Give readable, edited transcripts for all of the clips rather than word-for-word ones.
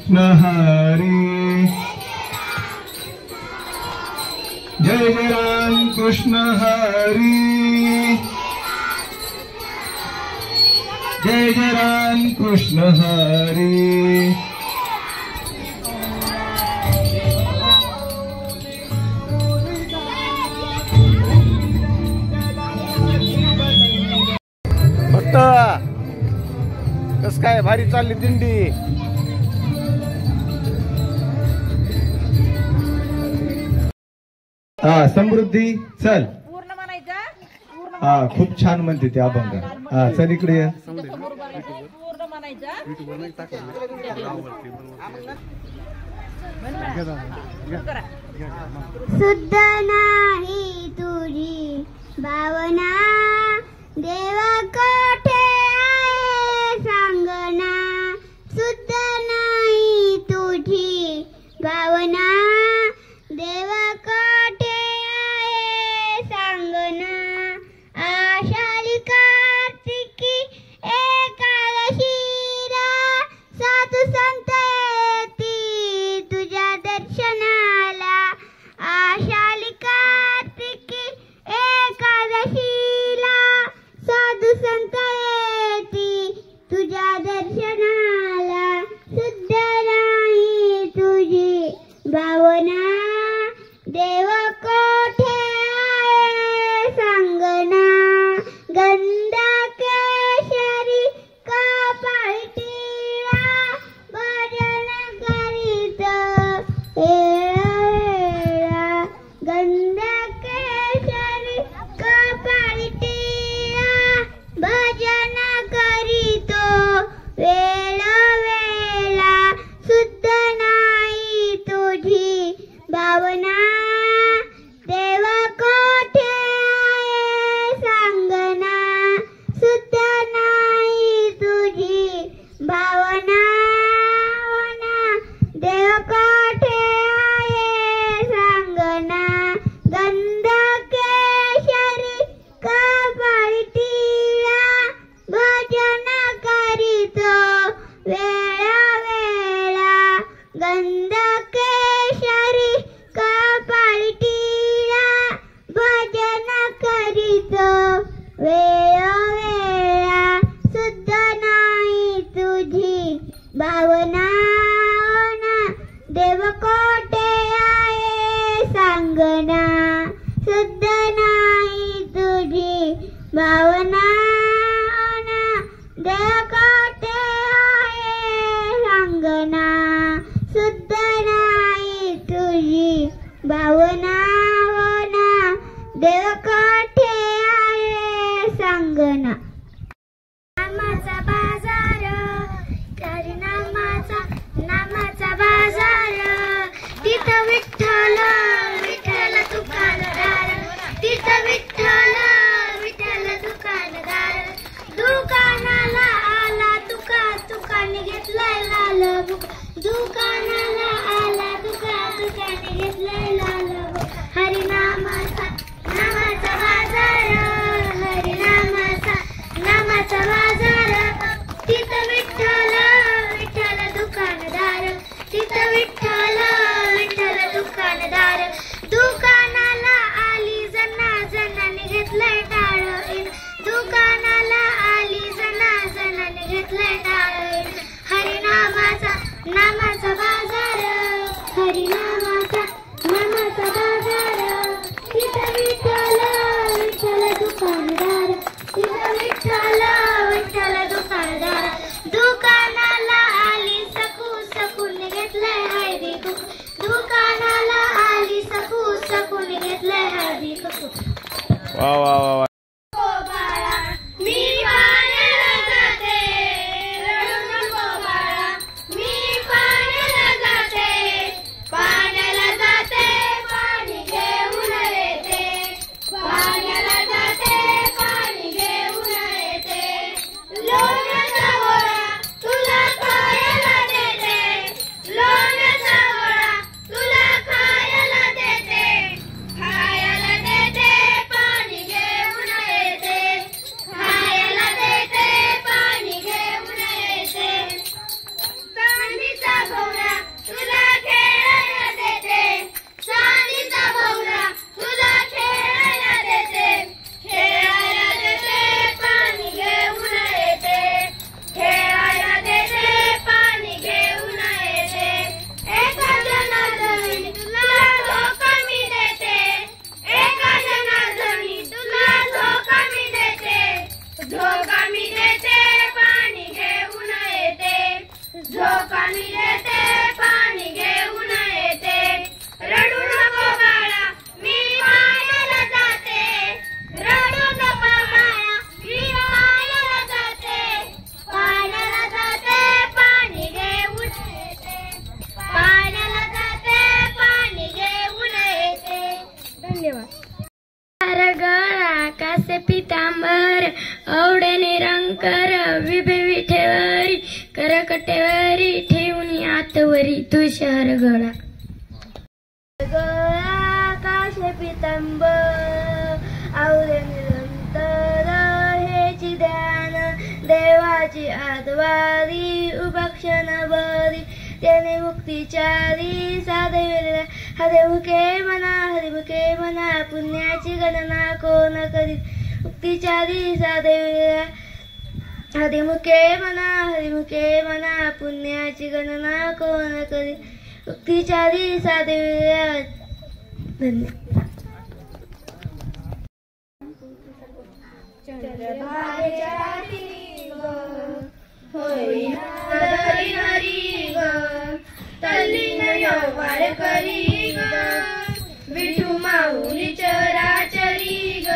कृष्ण हरी, जय जय राम कृष्ण हरी, जय जय राम कृष्ण हरी। कस काय भारी चालली दिंडी। हा समृद्धी चल, पूर्ण म्हणायचं। हा खूप छान म्हणते ते अभंग। हा चल इकडे ये। पूर्ण म्हणायचं। शुद्ध नाही तुझी भावना, देव कोठे आहे सांगना। शुद्ध नाही तुझी भावना, देव कोठे आहे सांगना। आषाढी कार्तिकी एकादशीला साधू संत येती तुझ्या दर्शनाला। आषाढी कार्तिकी एकादशीला साधू संत येती तुझ्या दर्शनाला। शुद्ध नाही तुझी भावना, देव कोठे आहे सांगना। गंधा केशरी कपाळी टिळा, भजन करीत वेळा। गंधा केशरी कपाळी टिळा, भजन करीतो वेळा वेळा। शुद्ध नाही तुझी भावना, देव कोठे आहे सांगना। शुद्ध नाही तुझी भावना, देव कोठे आहे सांगना। गंध केशरी कपाळी टिळा, भजन करीतो वेळा वेळा। गंध केशरी कपाळी टिळा, भजन करीतो वेळा वेळा। शुद्ध नाही तुझी भावना, देव कोठे आहे सांगना। शुद्ध नाही तुझी भावना, देव कोठे आहे सांगना। शुद्ध नाही तुझी भावना, देव कोठे आहे सांगना। नामाचा बाजार, हरी नामाचा बाजार, तिथं विठ्ठल विठ्ठल दुकानदार, तिथं विठ्ठल विठ्ठल दुकानदार। दुकानाला आला तुकाने घेतलाय लाल बुक, दुकानाला आला तुकाने घेतलाय लाल बुक। हरी नामाचा बाजार, हरी नामाचा बाजार, तिथं विठ्ठल विठ्ठल दुकानदार, तिथं विठ्ठल विठ्ठल दुकानदार। दुकानाला आली जनाने घेतलंय टाळ, दुकानाला आली जनाने घेतलंय टाळ। हरी नामाचा बाजार, हरी नामाचा बाजार, तिथं विठ्ठल विठ्ठल दुकानदार, तिथं विठ्ठल विठ्ठल दुकानदार। दुकानाला आली सकून घेतलंय हळदी कुंकू, दुकानाला आली सकून घेतलंय हळदी कुंकू। वा वा वा वा। मी पाण्याला जाते, रडू नको बाळा, मी पाण्याला जाते, पाण्याला जाते, पाणी घेऊन येते, पाण्याला जाते, पाणी घेऊन येते। लोण्याचा गोळा तुला खायला देते, लोण्याचा गोळा तुला खायला देते, पाणी घेऊन कासे पितांबर आवडे निरंकर विभे विठेवरी करकटेवरी ठेवून आतवरी तुषार गळा गळा कासे पितांबर आवडे निरंतर हेची ध्यान देवाची आतवारी उपाक्षण बरी त्याने मुक्तीचारी साधविलेल्या हरिमुखे म्हणा पुण्याची गणना कोण करीत मुक्तीचारी साधविलेल्या हरिमुखे म्हणा पुण्याची गणना कोण करीत मुक्तीचारी साधविलेल्या धन्यवाद. हरी हरी ग तल्लीन योवार करी ग विठू माऊली चराचरी ग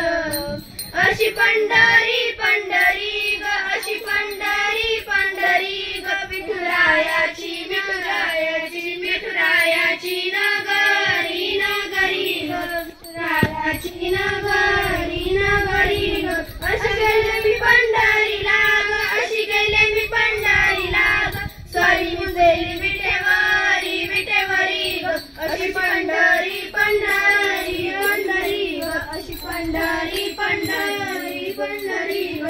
अशी पंढरी पंढरी ग अशी पंढरी पंढरी ग विठुरायाची विठुरायाची विठुरायाची नगरी नगरी ग विठुरायाची नगरी नगरी ग अशी गेले मी पंढरीला ग अशी गेले मी पंढरीला ग स्वारी मुदेली विटेवरी विटेवरी ग अशी पंढरी पंढरी पंढरी ग अशी पंढरी पंढरी पंढरी ग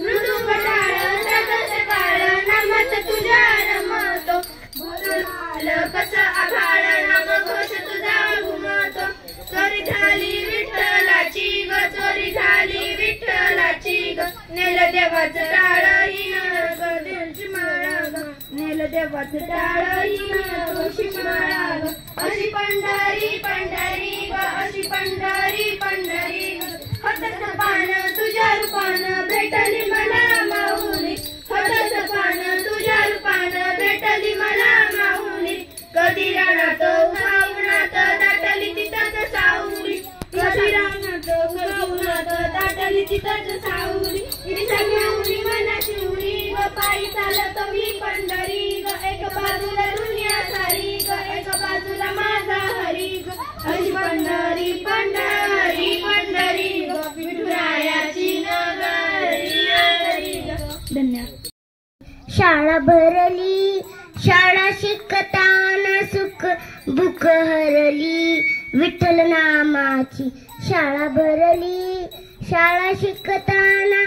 ऋतू पटाळ जगत काळ नामत तुझ्या रमतो बोल कसं आभाळ नाम घोष तुझा घुमतो चोरी झाली विठ्ठलाची ग चोरी झाली विठ्ठलाची ग नेल देवाचं टाळ ही ग देवची माळा ग नेल देवाचं टाळ ही तुळशी माळा ग अशी पंढरी पंढरी ग अशी पंढरी पंढरी ग हतच पान तुझ्या रूपान भेटली मला माऊली हतच पान तुझ्या रूपान भेटली मला माऊली कधी रानात उन्हात दाटली तिथंच सावली कधी रानात उन्हात दाटली तिथंच सावली सगळ्यामुली मनाची उरी ग पायी चालत मी पंढरी ग एक बाजूला दुनिया सारी ग एक बाजूला माझा हरी ग अशी पंढरी पंढरी पंढरी ग विठुरायाची नगरी नगरी ग. धन्यवाद. शाळा भरली शाळा शिकताना सुख भूक हरली विठ्ठल नामाची शाळा भरली शाळा शिकताना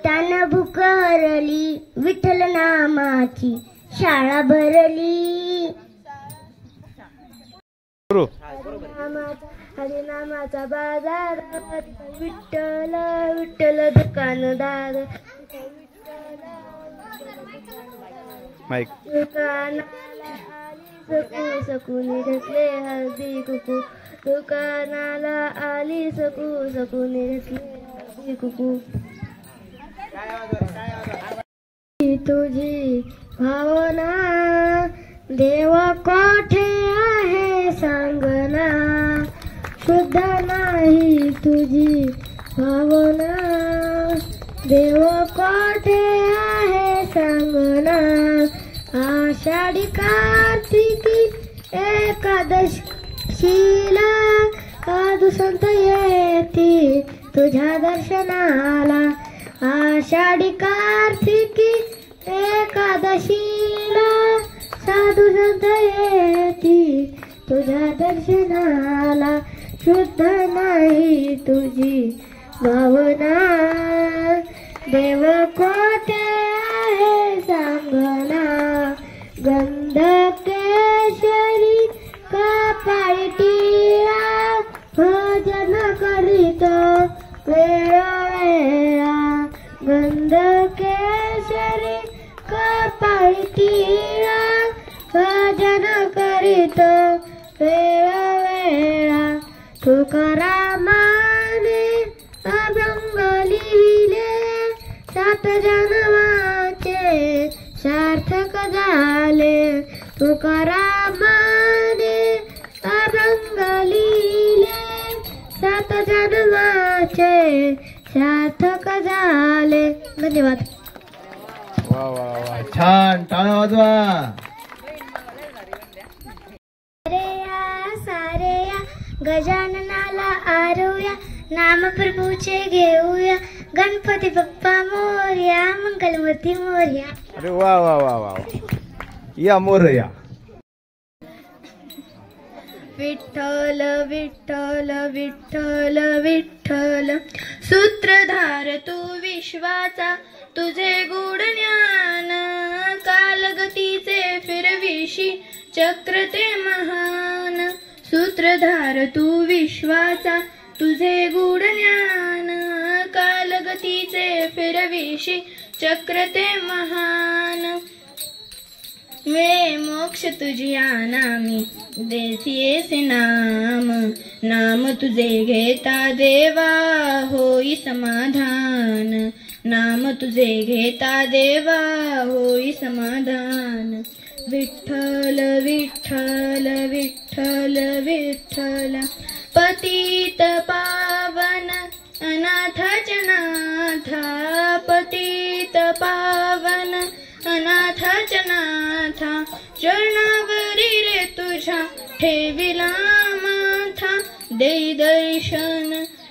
तान भूक हरली विठ्ठल नामाची शाळा भरली हरिनामाचा बाजार विठ्ठल विठ्ठल दुकानदार माईक सकुनी घातले हळदी कुकू दुकानाला आली सकुनी घातले हळदी कुकू तुझी भावना देवा कोठे आहे सांगना शुद्ध नाही तुझी भावना देवा कोठे आहे सांगना आषाढी कार्तिकी एकादशीला साधू संत येती तुझ्या दर्शनाला आषाढी कार्तिकी एकादशीला साधू संत येती तुझ्या दर्शनाला शुद्ध नाही तुझी भावना देव कोठे आहे सांगना गंध केशरी कपाळी टिळा भजन करीतो वेळोवेळा गंध केशरी कपाळी टिळा भजन करीतो वेळोवेळा तुकारामाने अभंग लिहिले 7 जन्माचे सार्थक झाले तुकारामाने अभंग लिहिले 7 जन्माचे सार्थक झाले. धन्यवाद. वा वा वा छान टाळ्या वाजवा. सारे या गजाननाला आरूया नाम प्रभूचे घेऊया गणपती बाप्पा मोरया मंगलमूर्ती मोरया. अरे वा वा वा वा. या मोरया. विठ्ठल विठ्ठल विठ्ठल विठ्ठल सूत्रधार तू विश्वाचा तुझे गूढ ज्ञान कालगतीचे फिरविशी चक्र ते महान. सूत्रधार तू विश्वाचा तुझे गूढ ज्ञान कालगतीचे फिरविशी चक्र ते महान. मिळे मोक्ष तुझी नामी देसीये नाम नाम तुझे घेता देवा होई समाधान. नाम तुझे घेता देवा होई समाधान. विठ्ठल विठ्ठल विठ्ठल विठ्ठल पतित पावन अनाथाच्या नाथा. पतित पावन अनाथाच्या नाथा चरणावरी रे तुझ्या ठेविला माथा.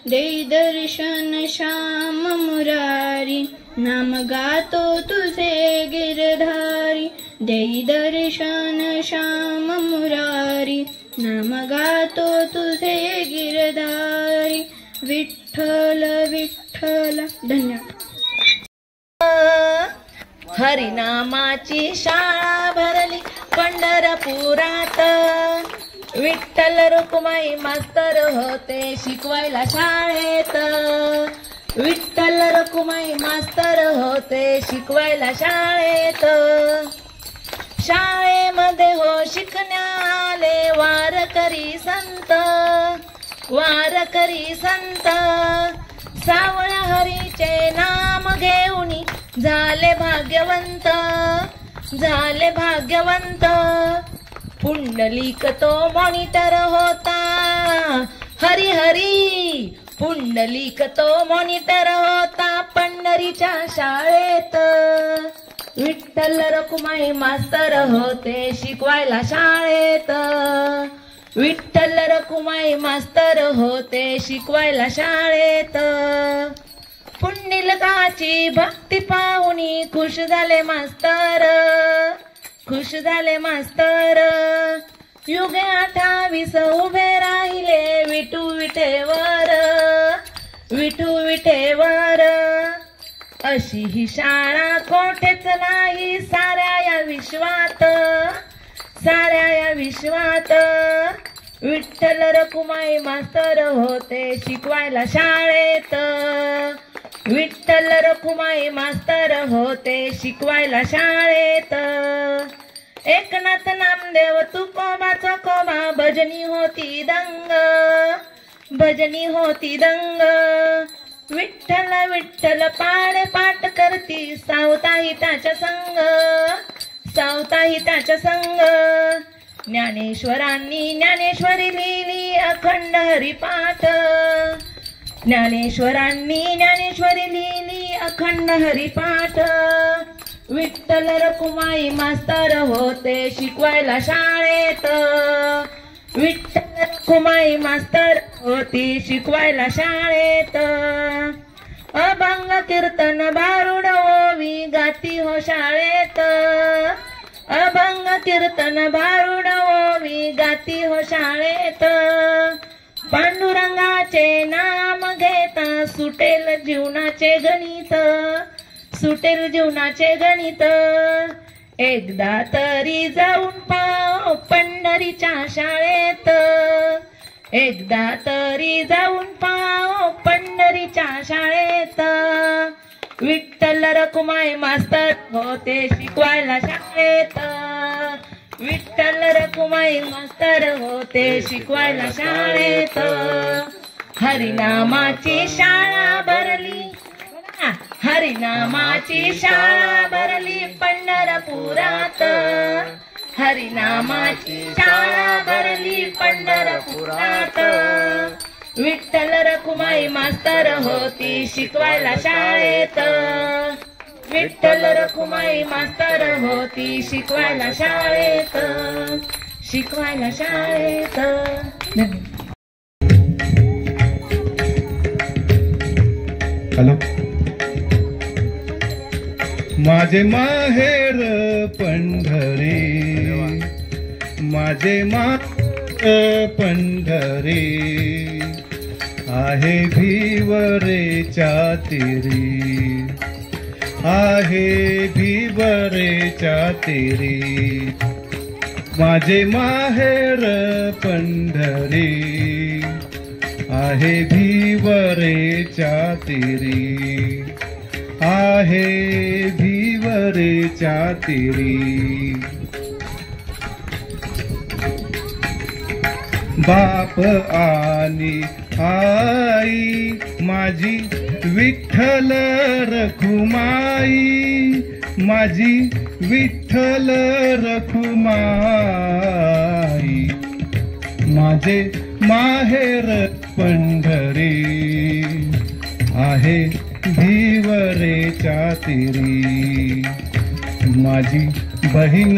देई दर्शन श्याम मुरारी नाम गातो तुझे गिरधारी. देई दर्शन श्याम मुरारी नाम गातो तुझे गिरधारी. विठ्ठल विठ्ठल. धन्यवाद. हरिनामाची शाळा भरली पंढरपुरात. विठ्ठल रुक्माई मास्तर होते शिकवायला शाळेत. विठ्ठल रुक्माई मास्तर होते शिकवायला शाळेत. शाळेमध्ये हो शिकण्याले वारकरी संत. वारकरी संत सावळ्या हरीचे नाम घेऊनी झाले भाग्यवंत. झाले भाग्यवंत. पुंडलिक तो मॉनिटर होता. हरी हरी. पुंडलिक तो मॉनिटर होता पंढरीच्या शाळेत. विठ्ठल रुक्माई मास्तर होते शिकवायला शाळेत. विठ्ठल रुक्माई मास्तर होते शिकवायला शाळेत. पुंडलिकाची भक्ती पाहुनी खुश झाले मास्तर. खुश झाले मास्तर. युगे 28 उभे राहिले विठू विठेवर. विठू विठेवर. अशी ही शाळा कोठेच नाही साऱ्या या विश्वात. साऱ्या या विश्वात. विठ्ठल रुक्माई मास्तर होते शिकवायला शाळेत. विठ्ठल रुक्माई मास्तर होते शिकवायला शाळेत. एकनाथ नामदेव तुकोबाचा कोबा भजनी होती दंग. भजनी होती दंग. विठ्ठल विठ्ठल पाडे पाठ करती सावताही त्याच्या संग. सावताही त्याच्या संग. ज्ञानेश्वरांनी ज्ञानेश्वरी लिहिली अखंड हरिपाठ. ज्ञानेश्वरांनी ज्ञानेश्वरी लिहिली अखंड हरिपाठ. विठ्ठल रुक्माई मास्तर होते शिकवायला शाळेत. विठ्ठल रुक्माई मास्तर होती शिकवायला शाळेत. अभंग कीर्तन भारुड ओवी गाती हो शाळेत. अभंग कीर्तन भारुड ओवी गाती हो शाळेत. पांडुरंगाचे नाम घेता सुटेल जीवनाचे गणित. सुटेल जीवनाचे गणित. एकदा तरी जाऊन पाव पंढरीच्या शाळेत. एकदा तरी जाऊन पाव पंढरीच्या शाळेत. विठ्ठल रुक्माई मास्तर होते शिकवायला शाळेत. विठ्ठल रुक्माई मास्तर होते शिकवायला शाळेत. हरिनामाची शाळा भरली. हरिनामाची शाळा भरली पंढरपुरात. हरिनामाची शाळा भरली पंढरपुरात. विठ्ठल रुक्माई मास्तर होती शिकवायला शाळेत. विठ्ठल रुक्माई मास्तर होती शिकवायला शाळेत. शिकवायला शाळेत. धन्यवाद. हॅलो. माझे माहेर पंढरी, माझे माहेर पंढरी, आहे भिवरेच्या तीरी, आहे भिवरेच्या तीरी. माझे माहेर पंढरी, आहे भिवरेच्या तीरी, आहे भिवरेच्या तीरी. बाप आणि आई माझी विठ्ठल रखुमाई, माझी विठ्ठल रखुमाई. माझे माहेर पंढरी, आहे भिवरेच्या तीरी. माझी बहीण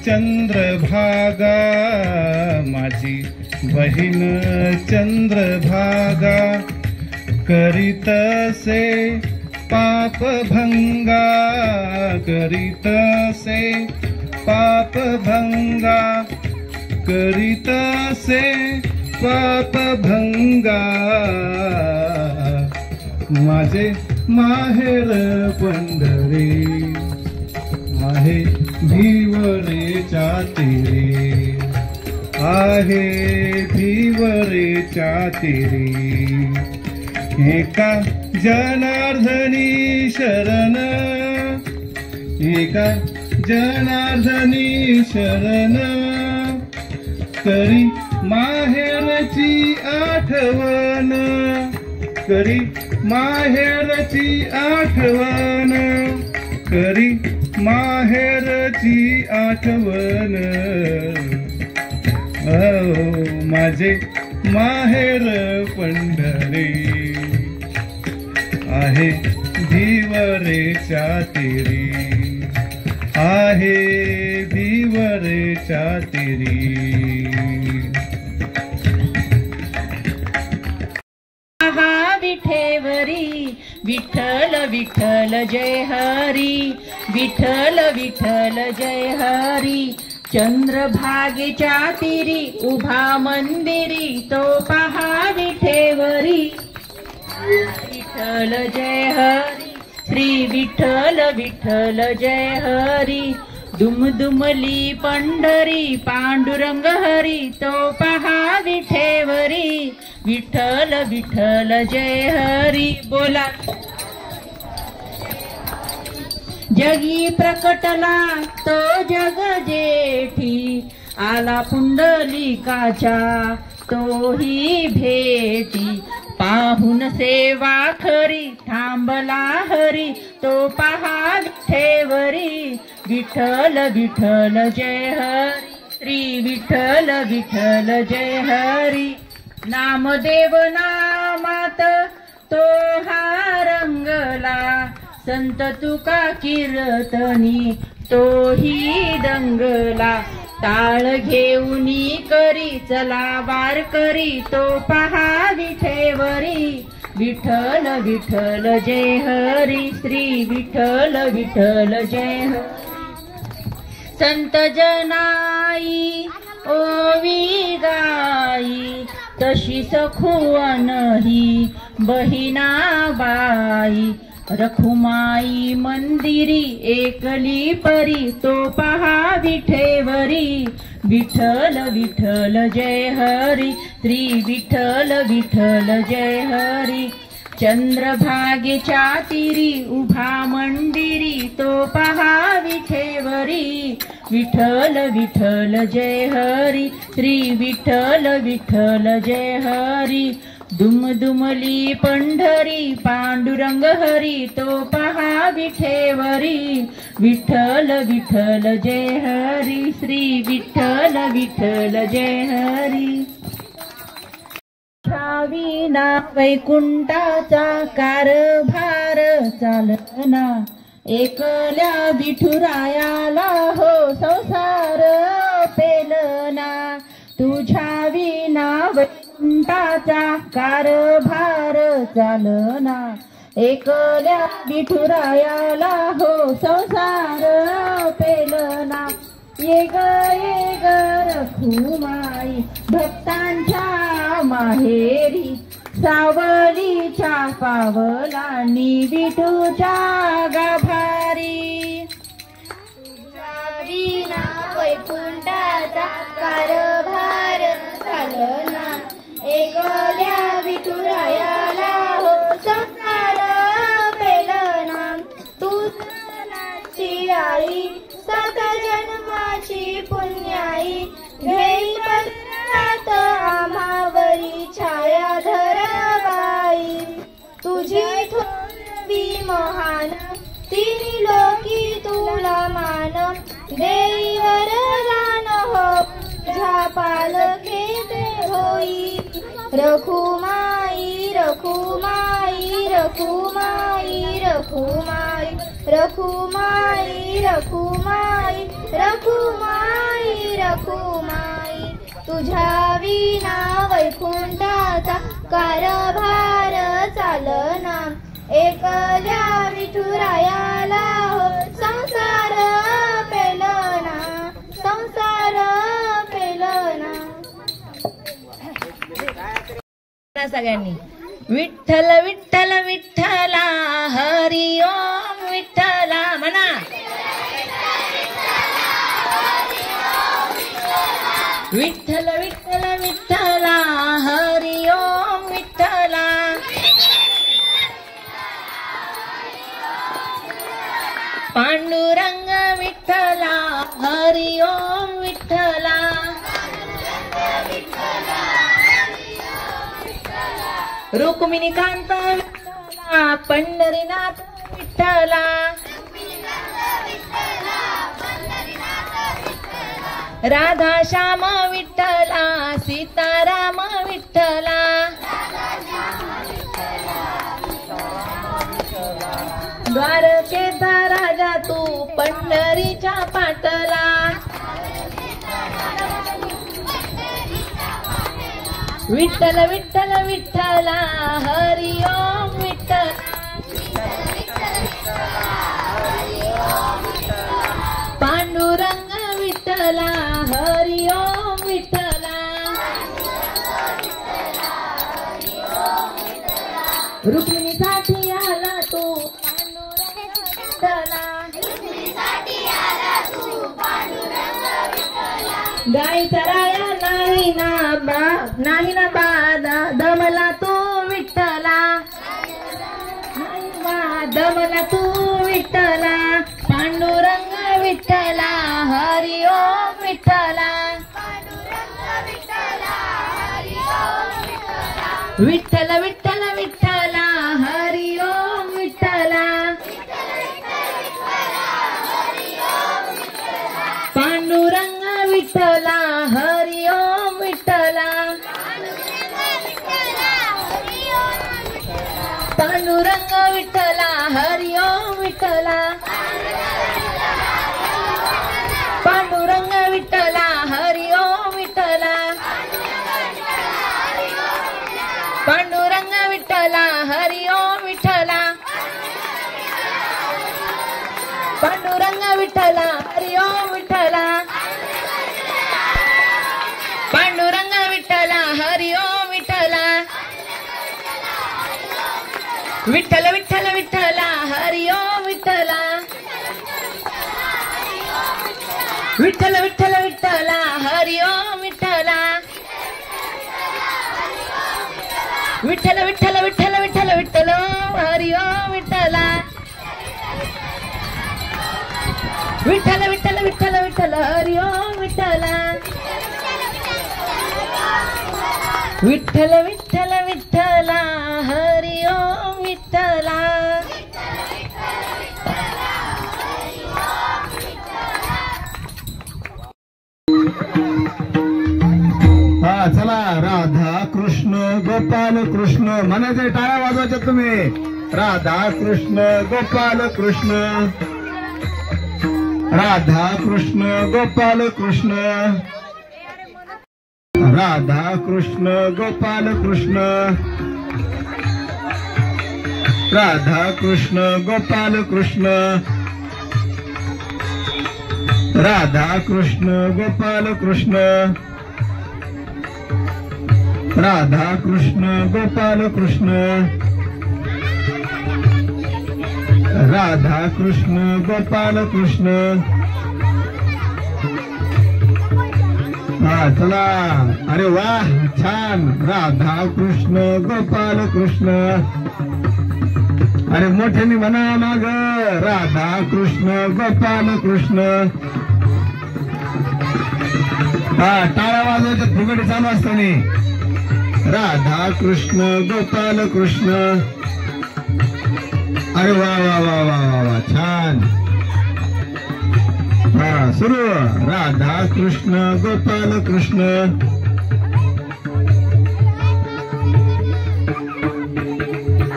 चंद्रभागा, माझी बहीण चंद्रभागा, करीतसे पापभंगा, करीतसे पापभंगा, करीतसे पापभंगा. माझे माहेर पंढरी, आहे भिवरेच्या तीरी, आहे भिवरेच्या तीरी. एका जनार्दनी शरण, एका जनार्दनी शरण, करी माहेरची आठवण, करी माहेरची आठवण, करी माहेरची आठवण. माझे माहेर पंढरी, आहे भिवरेच्या तीरी, आहे भिवरेच्या तीरी. विठेवरी विठ्ठल विठ्ठल जय हरी, विठ्ठल विठ्ठल जय हरी. चंद्रभागेच्या तीरी उभा मंदिरी, तो पहा विठेवरी. विठ्ठल जय हरी, श्री विठ्ठल विठ्ठल जय हरी. दुमदुमली पंढरी पांडुरंग हरी, तो पहा विठेवरी. विठ्ठल विठ्ठल जय हरी. बोला. जगी प्रकटला तो जग जेठी, आला पुंडलिकाच्या तोही भेटी. पाहून सेवा खरी थांबला हरी, तो पहा विठेवरी. विठ्ठल विठ्ठल जय हरी, श्री विठ्ठल विठ्ठल जय हरी. नामदेव नामात तो हा रंगला, संत तुका कीर्तनी तोही दंगला. टाळ घेऊनी करी चला वार करी, तो पहा विठेवरी. विठ्ठल विठ्ठल जय हरी, श्री विठ्ठल विठ्ठल जय हरी. संत जनाई ओवी गाई, तशी सखुवन ही बहिणाबाई. रखुमाई मंदिरी एकली परी, तो पहा विठेवरी. विठ्ठल विठ्ठल जय हरी, श्री विठ्ठल विठ्ठल जय हरी. चंद्रभागेच्या तीरी उभा मंदिरी, तो पहा विठेवरी. विठ्ठल विठ्ठल जय हरी, श्री विठ्ठल विठ्ठल जय हरी. दुमदुमली पंढरी पांडुरंग हरी, तो पहा विठेवरी. विठ्ठल विठ्ठल जय हरी, श्री विठ्ठल विठ्ठल जय हरी. विना वैकुंठाचा कारभार चालना, एकल्या विठुरायाला हो संसार पेलना. तुझ्या विना वैकुंठाचा कारभार चालना, एकल्या विठुरायाला हो संसार पेलना ये ग रखुमाई भक्तांच्या माहेरी सावलीच्या पावलांनी विठूच्या गाभारी विना वैकुंठाचा कारभार चालना एकल्या विठुरायाला हो संसार पेलना तुझी आई सात जन्माची पुण्याई घेई पदरात आम्हावरी छाया धरबाई तुझी थोरवी महान तिन्ही लोकी तुला मान देई वरदान हो तुझ्या पालखेते होई रखुमाई रखुमाई रखुमाई रखुमाई रखुमाई रखुमाई रखुमाई रखुमाई तुझ्या विना वैकुंठाचा कारभार चालना एकल्या विठुरायाला हो संसार पेलना संसार पेलना. सगळ्यांनी विठ्ठल विठ्ठल विठ्ठला हरि ओम विठ्ठला म्हणा. विठ्ठल विठ्ठल विठ्ठला हरि ओम विठ्ठला. पांडुरंग विठ्ठला हरि ओम विठ्ठला. रुक्मिणीकांत विठ्ठला पंढरीनाथ विठ्ठला. राधा श्याम विठ्ठला सीताराम विठ्ठला. द्वारकेचा राजा तू पंढरीच्या पाटला. विठ्ठल विठ्ठल विठ्ठला हरि ओम विठ्ठला. पांडुरंग विठ्ठला हरि ओम विठ्ठला. रुक्मिणीसाठी आला तू गाई चराया नाही ना बादा दमला तू विठ्ठला. दमला तू विठ्ठला. पांडुरंग विठ्ठला हरि ओम विठ्ठला. विठ्ठल विठ्ठल विठ्ठला हरि ओम विठ्ठला. पांडुरंग विठ्ठला हरि ओम विठ्ठला. पांडुरंग विठ्ठला हरि ओम विठ्ठला. पांडुरंग विठ्ठला हरि ओम विठ्ठला. पांडुरंग विठ्ठला हरि ओम विठ्ठला. पांडुरंग विठ्ठला हरि ओम विठ्ठला. पांडुरंग विठ्ठला हरि ओम विठ्ठला. विठ्ठल विठ्ठल विठ्ठला हरि ओम विठ्ठला. विठ्ठल विठ्ठल विठ्ठला हरि ओम विठ्ठला. विठ्ठल विठ्ठल विठ्ठल विठ्ठल विठ्ठल हरि ओम विठ्ठला. विठ्ठल विठ्ठल विठ्ठल विठ्ठल हरि ओम विठ्ठला. विठ्ठल विठ्ठल विठ्ठला हरि ओम विठ्ठला. हा चला राधा कृष्ण गोपाल कृष्ण म्हणायचे टाळ्या वाजवायच्या तुम्ही. राधा कृष्ण गोपाल कृष्ण. राधा कृष्ण गोपाल कृष्ण. राधा कृष्ण गोपाल कृष्ण. राधा कृष्ण गोपाल कृष्ण राधा कृष्ण गोपाल कृष्ण राधा कृष्ण गोपाल कृष्ण राधा कृष्ण गोपाल कृष्ण हा चला अरे वाह छान राधा कृष्ण गोपाल कृष्ण अरे मोठ्याने म्हणा माग राधा कृष्ण गोपाल कृष्ण हा टाळ्या वाजवायचं फुगडी चालू असताना राधा कृष्ण गोपाल कृष्ण अरे वा वा वा वा वा वा छान हा सुरू राधा कृष्ण गोपाल कृष्ण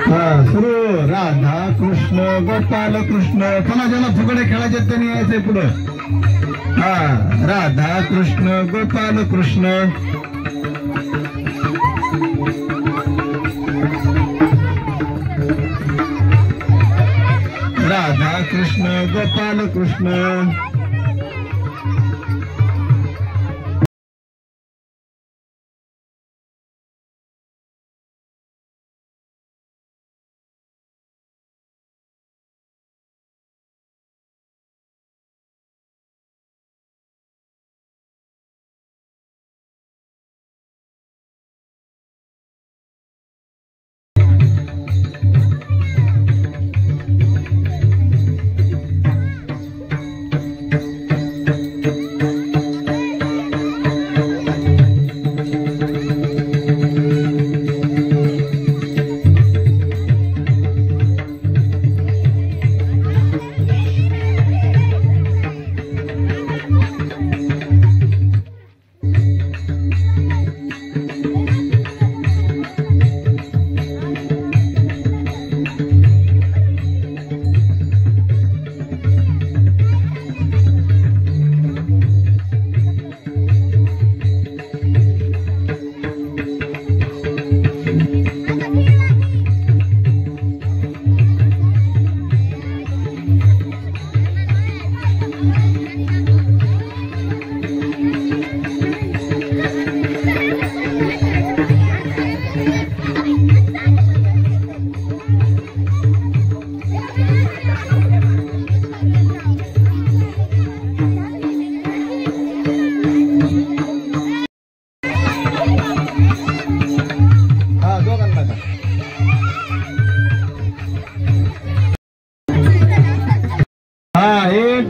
हा सुरू राधा कृष्ण गोपाल कृष्ण चला ज्याला फुगडे खेळायचे त्यांनी यायचंय पुढं हा राधा कृष्ण गोपाल कृष्ण राधा कृष्ण गोपाल कृष्ण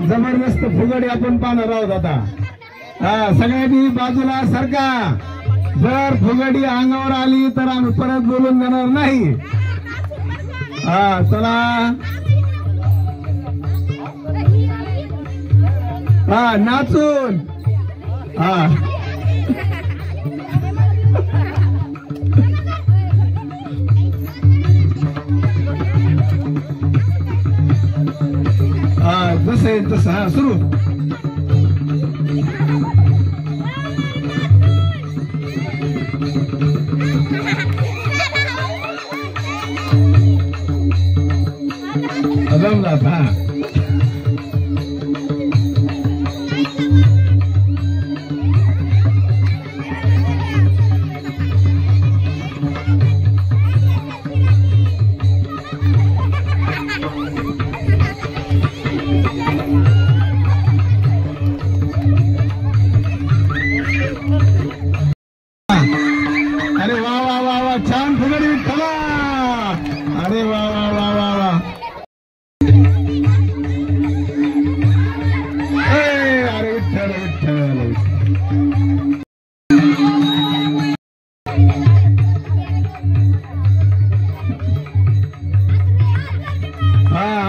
जबरदस्त फुगडी आपण पाहणार आहोत आता सगळ्यांनी बाजूला सरका जर फुगडी अंगावर आली तर आम्ही परत बोलून देणार नाही चला नाचून जसं आहे तसं सुरू जमलात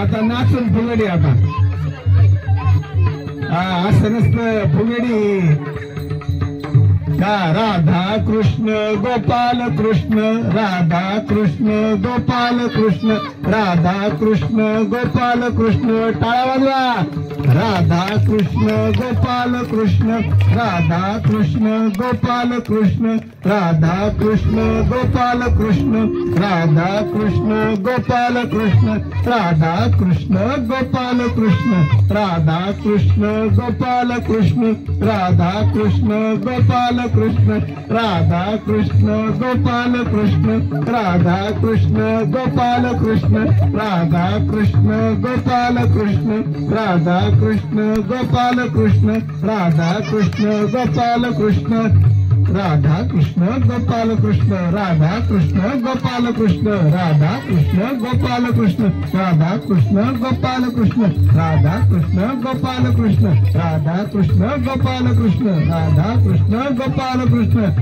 आता नाचून फुगडी आता असं नसतं फुगडी का राधा कृष्ण गोपाल कृष्ण राधा कृष्ण गोपाल कृष्ण राधा कृष्ण गोपाल कृष्ण टाळ्या वाजवा राधा कृष्ण गोपाल कृष्ण राधा कृष्ण गोपाल कृष्ण राधा कृष्ण गोपाल कृष्ण राधा कृष्ण गोपाल कृष्ण राधा कृष्ण गोपाल कृष्ण राधा कृष्ण गोपाल कृष्ण राधा कृष्ण गोपाल कृष्ण राधा कृष्ण गोपाल कृष्ण राधा कृष्ण गोपाल कृष्ण राधा कृष्ण गोपाल कृष्ण राधा कृष्ण गोपाल कृष्ण राधा कृष्ण गोपाल कृष्ण राधा कृष्ण गोपाल कृष्ण राधा कृष्ण गोपाल कृष्ण राधा कृष्ण गोपाल कृष्ण राधा कृष्ण गोपाल कृष्ण राधा कृष्ण गोपाल कृष्ण राधा कृष्ण गोपाल कृष्ण राधा कृष्ण गोपाल कृष्ण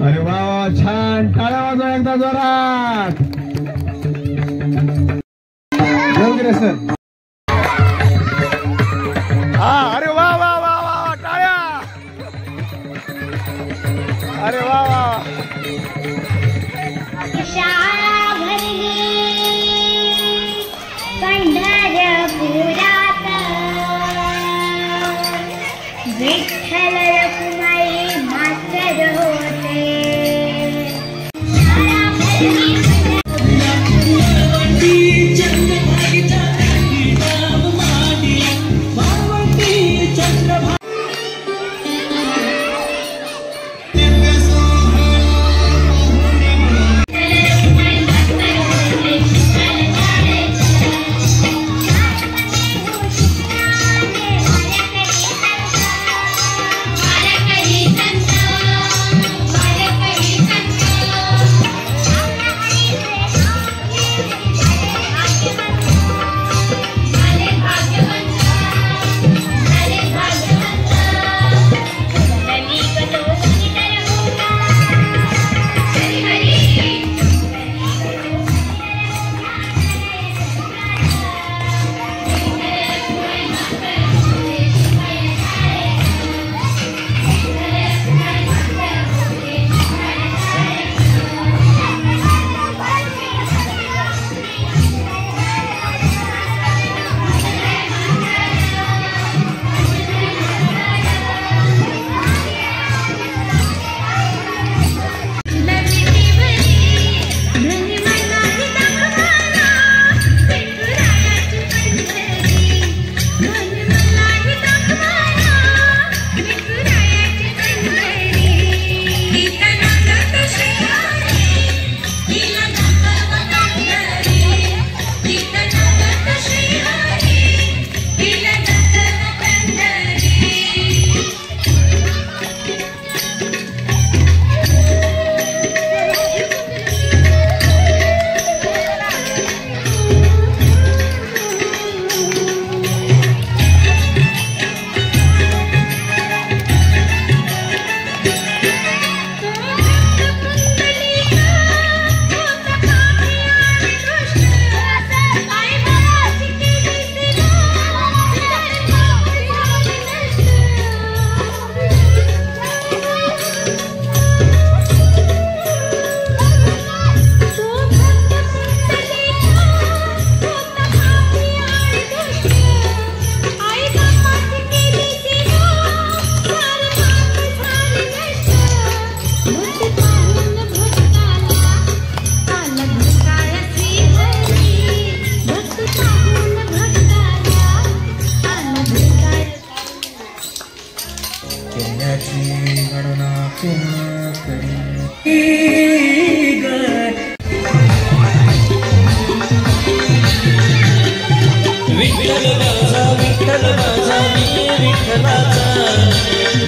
अरे वा छान टाळ्या वाजवा एकदा जोरात सर हा अरे वा वा वा वा टाळ्या अरे वा वा शाळा भरली पंढरपुरात विठ्ठल रखुमाई मास्तर होते शाळा भरली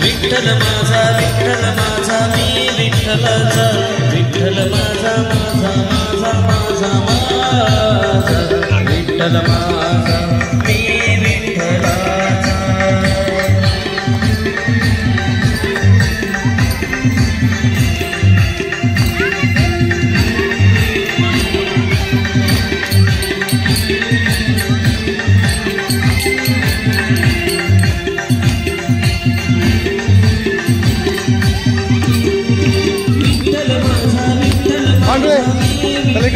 विठ्ठल माझा मी विठ्ठलाचा विठ्ठल माझा विठ्ठल माझा मी विठ्ठलाचा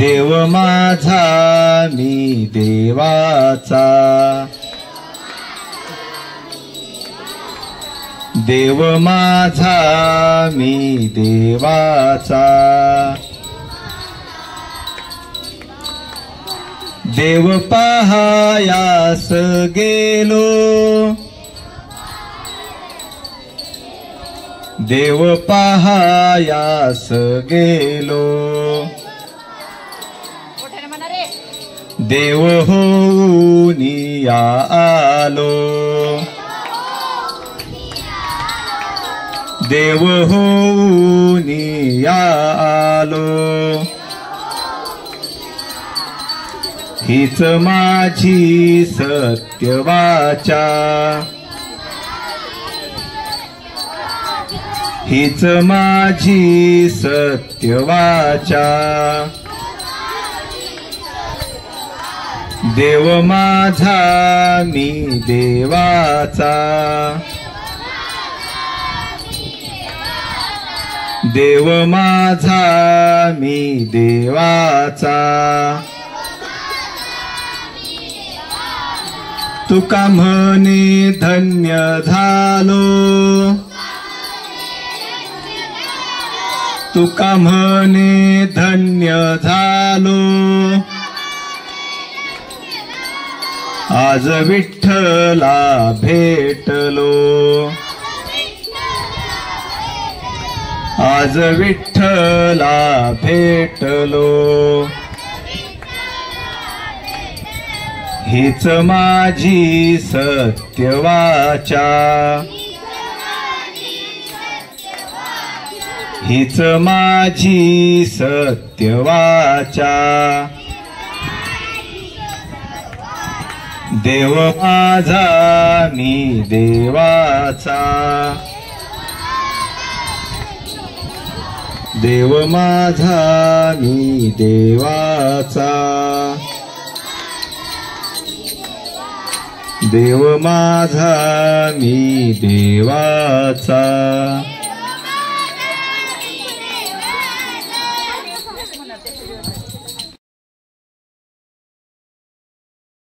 देव माझा मी देवाचा, देव माझा मी देवाचा, देव पाहायास गेलो, देव पाहायास गेलो, देव होऊन आलो, देव होऊन आलो, हीच माझी सत्यवाचा, हीच माझी सत्यवाचा, देव माझा मी देवाचा, देव माझा मी देवाचा, तुका म्हणे धन्य झालो, तुका म्हणे धन्य झालो, आज विठ्ठला भेटलो, आज विठ्ठला भेटलो, हीच माझी सत्यवाचा, हीच माझी सत्यवाचा, देव माझा मी देवाचा, देव माझा मी देवाचा, देव माझा मी देवाचा.